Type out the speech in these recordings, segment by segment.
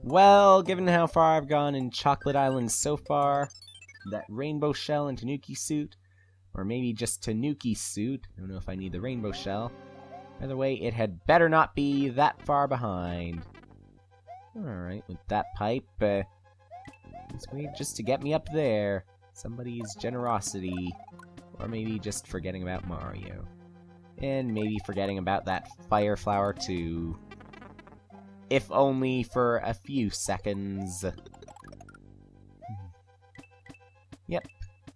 Well, given how far I've gone in Chocolate Island so far, that rainbow shell and Tanuki suit, or maybe just Tanuki suit, I don't know if I need the rainbow shell. Either way, it had better not be that far behind. Alright, with that pipe, let's wait just to get me up there. Somebody's generosity. Or maybe just forgetting about Mario. And maybe forgetting about that fire flower too. If only for a few seconds. Yep.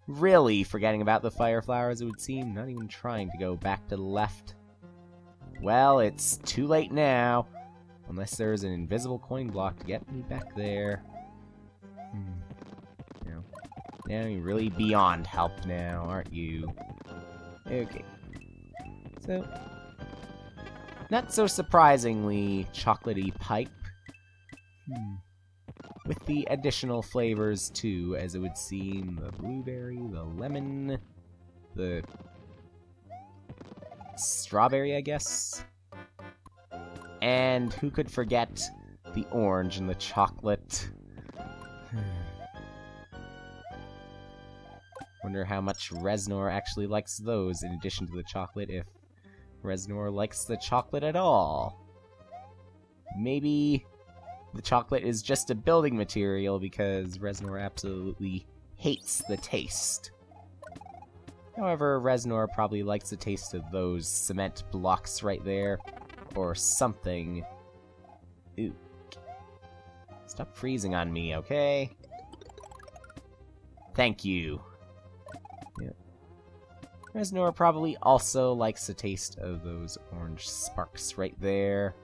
Really forgetting about the fire flowers, it would seem. Not even trying to go back to the left. Well, it's too late now. Unless there's an invisible coin block to get me back there. Now you're really beyond help now, aren't you? Okay. So, not so surprisingly, chocolatey pipe. With the additional flavors too, as it would seem. The blueberry, the lemon, the strawberry, I guess. And who could forget the orange and the chocolate? Wonder how much Reznor actually likes those in addition to the chocolate, if Reznor likes the chocolate at all. Maybe the chocolate is just a building material because Reznor absolutely hates the taste. However, Reznor probably likes the taste of those cement blocks right there, or something. Ooh. Stop freezing on me, okay? Thank you. Yep. Reznor probably also likes the taste of those orange sparks right there.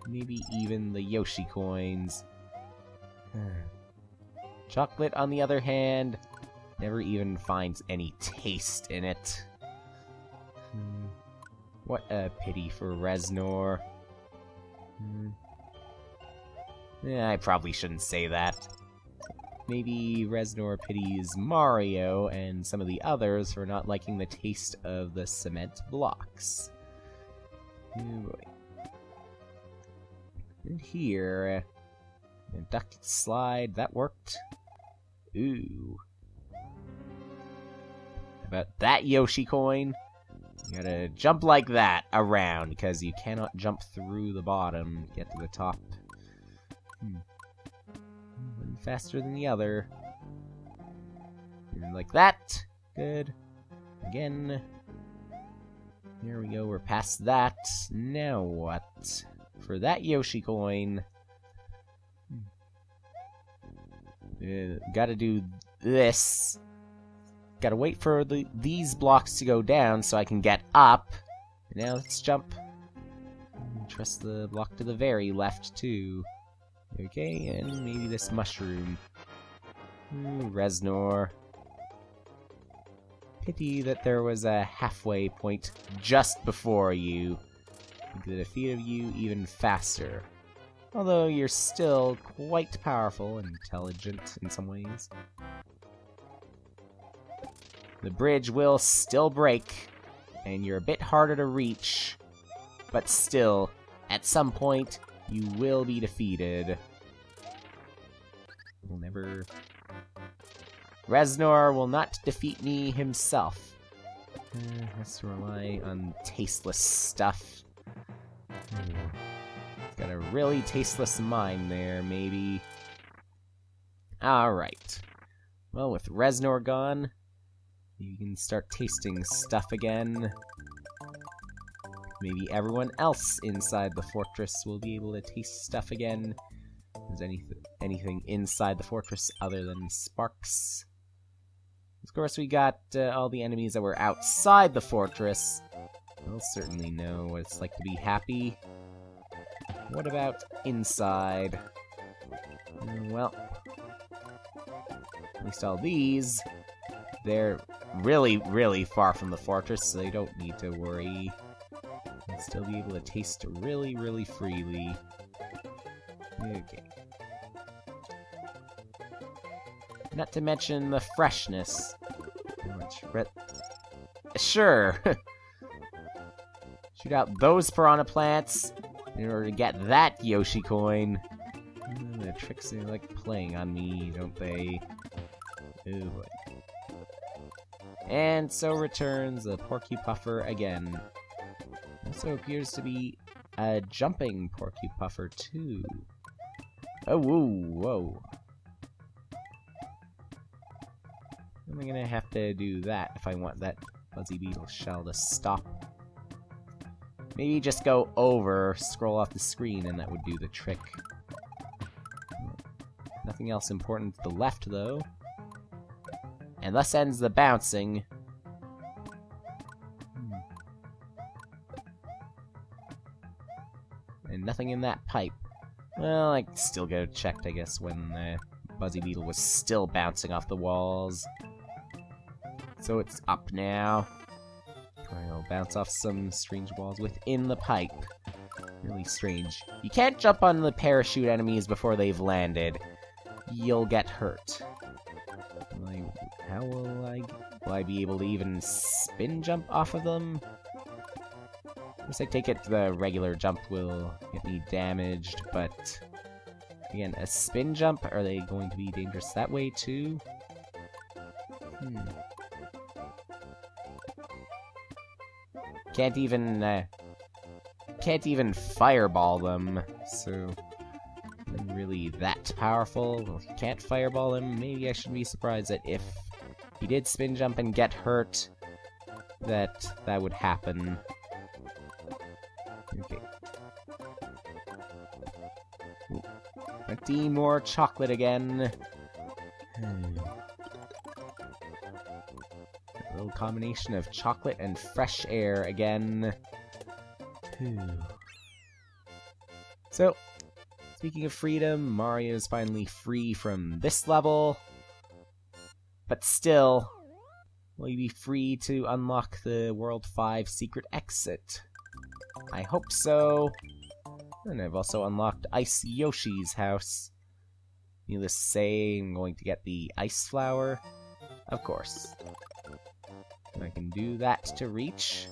Maybe even the Yoshi coins. Chocolate, on the other hand, never even finds any taste in it. What a pity for Reznor. Yeah, I probably shouldn't say that. Maybe Reznor pities Mario and some of the others for not liking the taste of the cement blocks. Oh boy. And here, a duck slide, that worked. Ooh. How about that Yoshi coin? You gotta jump like that around, because you cannot jump through the bottom to get to the top. One faster than the other. And like that. Good. Again. Here we go, we're past that. Now what? For that Yoshi coin... gotta do this. Gotta wait for these blocks to go down so I can get up. Now let's jump. Trust the block to the very left, too. Okay, and maybe this mushroom. Reznor. Pity that there was a halfway point just before you. I could have defeated you even faster. Although you're still quite powerful and intelligent in some ways. The bridge will still break, and you're a bit harder to reach, but still, at some point, you will be defeated. Will never... Reznor will not defeat me himself. Has to rely on tasteless stuff. Got a really tasteless mind there, maybe. Alright. Well, with Reznor gone, you can start tasting stuff again. Maybe everyone else inside the fortress will be able to taste stuff again. Is anything inside the fortress other than sparks? Of course, we got all the enemies that were outside the fortress. They'll certainly know what it's like to be happy. What about inside? Well, at least all these, they're really, really far from the fortress, so they don't need to worry. They'll still be able to taste really, really freely. Okay. Not to mention the freshness. How much sure! Shoot out those piranha plants in order to get that Yoshi coin. The tricks are like playing on me, don't they? Ooh, boy. And so returns the Porcupuffer again. Also appears to be a jumping Porcupuffer too. Oh, whoa. I'm gonna have to do that if I want that Fuzzy Beetle shell to stop. Maybe just go over, scroll off the screen, and that would do the trick. Nothing else important to the left, though. And thus ends the bouncing. And nothing in that pipe. Well, I still go checked, I guess, when the Fuzzy Beetle was still bouncing off the walls. So it's up now. I'll bounce off some strange walls within the pipe. Really strange. You can't jump on the parachute enemies before they've landed. You'll get hurt. How will I be able to even spin jump off of them? I guess I take it the regular jump will get me damaged, but again, a spin jump, are they going to be dangerous that way too? Can't even fireball them, so really that powerful. Well, if you can't fireball them, maybe I shouldn't be surprised that if he did spin jump and get hurt, that would happen. Okay. 20 more chocolate again. A little combination of chocolate and fresh air again. So, speaking of freedom, Mario's finally free from this level. But still, will you be free to unlock the World 5 secret exit? I hope so. And I've also unlocked Ice Yoshi's house. Needless to say, I'm going to get the Ice Flower. Of course. I can do that to reach.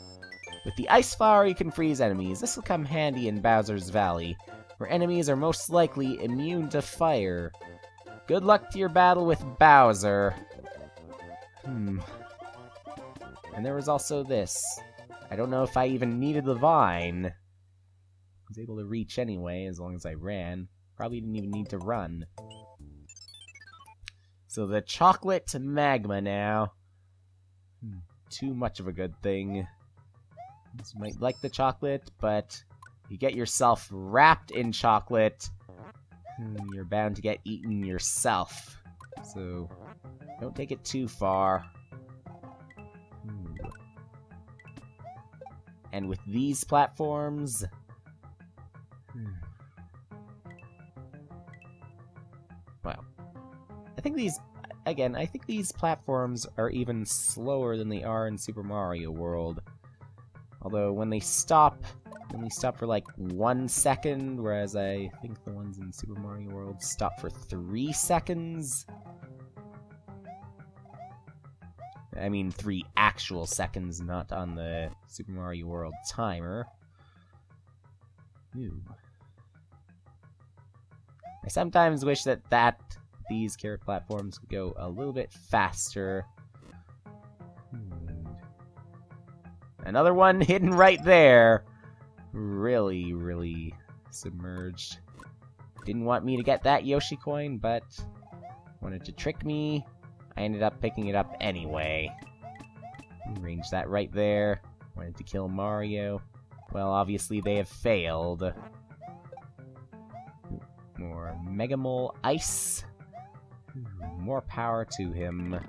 With the Ice Flower, you can freeze enemies. This will come handy in Bowser's Valley, where enemies are most likely immune to fire. Good luck to your battle with Bowser. And there was also this. I don't know if I even needed the vine. I was able to reach anyway, as long as I ran. Probably didn't even need to run. So the chocolate magma now. Too much of a good thing. You might like the chocolate, but you get yourself wrapped in chocolate, you're bound to get eaten yourself. So don't take it too far. And with these platforms... Well, I think these platforms are even slower than they are in Super Mario World. Although when they stop for like 1 second, whereas I think the ones in Super Mario World stop for 3 seconds. I mean 3 actual seconds, not on the Super Mario World timer. Ooh. I sometimes wish that these carrot platforms could go a little bit faster. Another one hidden right there. Really, really submerged. Didn't want me to get that Yoshi coin, but wanted to trick me. I ended up picking it up anyway. Arrange that right there. Wanted to kill Mario. Well, obviously they have failed. More Mega Mole Ice. More power to him.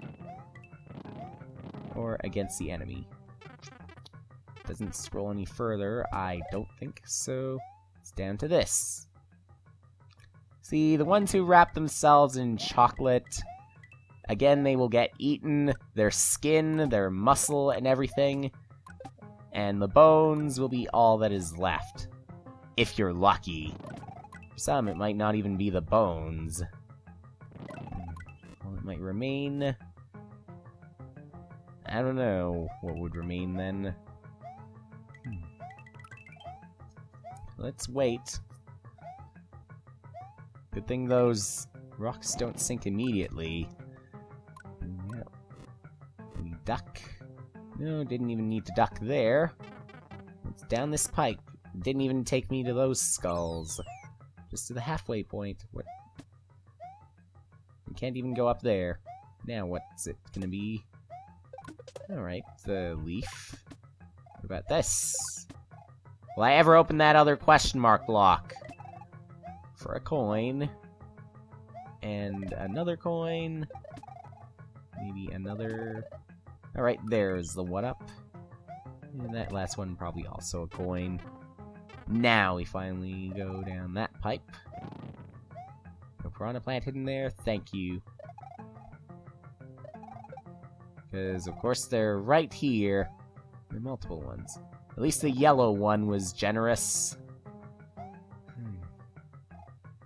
Or against the enemy. Doesn't scroll any further, I don't think, so it's down to this. See, the ones who wrap themselves in chocolate, again, they will get eaten, their skin, their muscle, and everything, and the bones will be all that is left, if you're lucky. For some, it might not even be the bones. Well, it might remain... I don't know what would remain then. Let's wait. Good thing those rocks don't sink immediately. Yeah. Can we duck? No, didn't even need to duck there. It's down this pipe. Didn't even take me to those skulls. Just to the halfway point. What? We can't even go up there. Now what's it gonna be? Alright, the leaf. What about this? Will I ever open that other question mark block? For a coin. And another coin. Maybe another... Alright, there's the one-up. And that last one probably also a coin. Now we finally go down that pipe. No piranha plant hidden there. Thank you. Because, of course, they're right here. There are multiple ones. At least the yellow one was generous.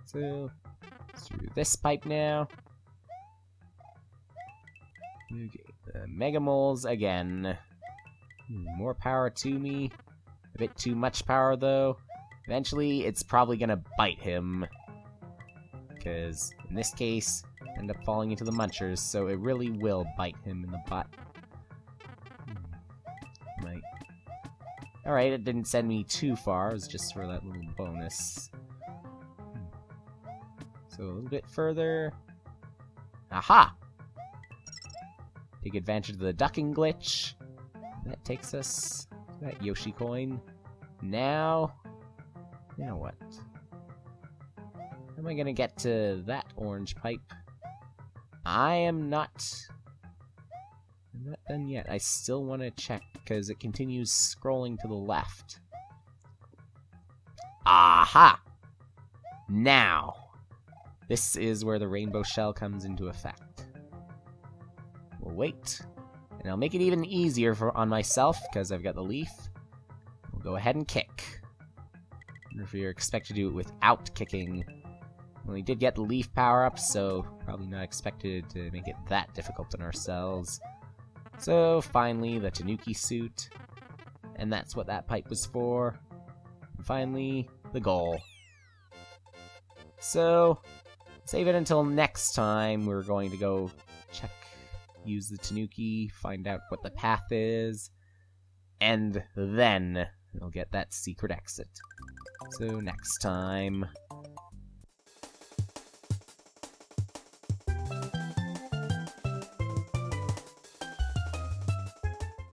So, through this pipe now. Okay, the Mega Moles again. More power to me. A bit too much power, though. Eventually, it's probably gonna bite him. Because, in this case, end up falling into the munchers, so it really will bite him in the butt. Right. Alright, it didn't send me too far. It was just for that little bonus. So, a little bit further. Aha! Take advantage of the ducking glitch. That takes us to that Yoshi coin. Now what? How am I gonna get to that orange pipe? I'm not done yet. I still want to check, because it continues scrolling to the left. Aha! Now! This is where the rainbow shell comes into effect. We'll wait. And I'll make it even easier on myself, because I've got the leaf. We'll go ahead and kick. I wonder if you're expected to do it without kicking. Well, we did get the leaf power-up, so probably not expected to make it that difficult on ourselves. So, finally, the Tanuki suit. And that's what that pipe was for. And finally, the goal. So, save it until next time. We're going to go check, use the Tanuki, find out what the path is, and then we'll get that secret exit. So next time...